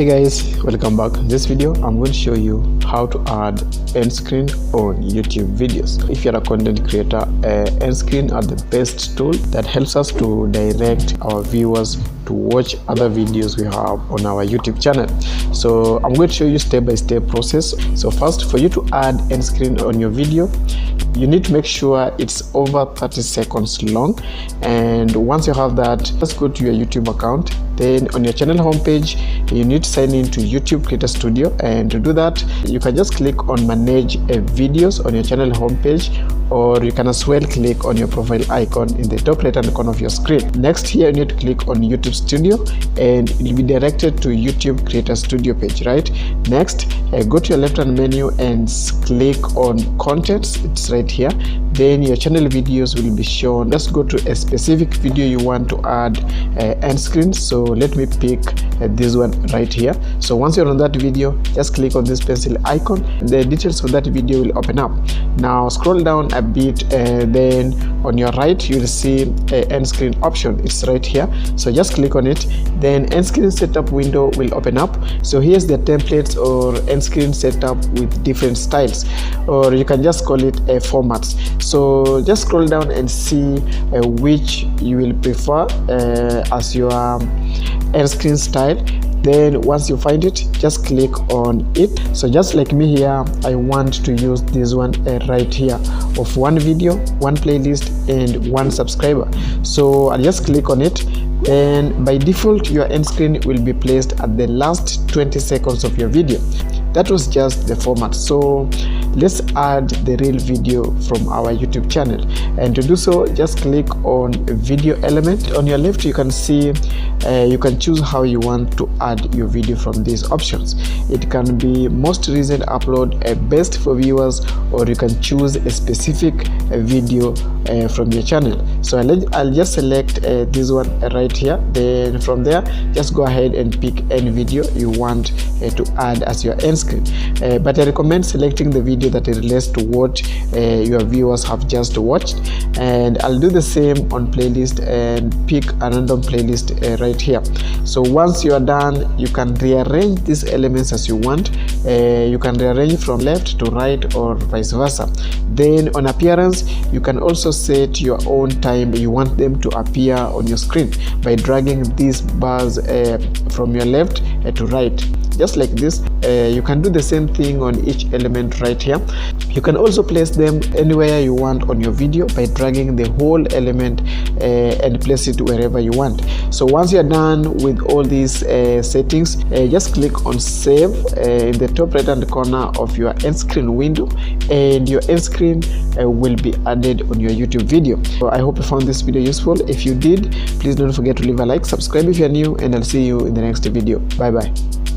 Hey guys, welcome back. In this video I'm going to show you how to add end screen on YouTube videos. If you're a content creator, end screen are the best tool that helps us to direct our viewers to watch other videos we have on our YouTube channel. So I'm going to show you step-by-step process. So first, for you to add end screen on your video, you need to make sure it's over 30 seconds long, and once you have that, just go to your YouTube account. Then on your channel homepage, you need to sign in to YouTube Creator Studio, and to do that, you can just click on manage videos on your channel homepage, or you can as well click on your profile icon in the top right hand corner of your screen. Next, here you need to click on YouTube Studio and you'll be directed to YouTube Creator Studio page, right? Next, go to your left hand menu and click on contents. It's right here. Then your channel videos will be shown. Just go to a specific video you want to add end screen. So let me pick this one right here. So once you're on that video, just click on this pencil icon. The details of that video will open up. Now scroll down a bit, then on your right you'll see an end screen option. It's right here, so just click on it. Then end screen setup window will open up. So here's the templates or end screen setup with different styles, or you can just call it formats. So just scroll down and see which you will prefer as your end screen style. Then once you find it, just click on it. So just like me here, I want to use this one right here of one video, one playlist and one subscriber. So I'll just click on it, and by default your end screen will be placed at the last 20 seconds of your video. That was just the format. So let's add the real video from our YouTube channel, and to do so, just click on video element. On your left you can see you can choose how you want to add your video from these options. It can be most recent upload, best for viewers, or you can choose a specific video from your channel. So I'll just select this one right here. Then from there, just go ahead and pick any video you want to add as your end screen, but I recommend selecting the video that relates to what your viewers have just watched. And I'll do the same on playlist and pick a random playlist right here. So once you are done, you can rearrange these elements as you want. You can rearrange from left to right or vice versa. Then on appearance, you can also set your own time you want them to appear on your screen by dragging these bars from your left to right, just like this. You can do the same thing on each element right here. You can also place them anywhere you want on your video by dragging the whole element and place it wherever you want. So once you're done with all these settings, just click on save in the top right hand corner of your end screen window, and your end screen will be added on your YouTube video. So I hope you found this video useful. If you did, please don't forget to leave a like, subscribe if you're new, and I'll see you in the next video. Bye bye.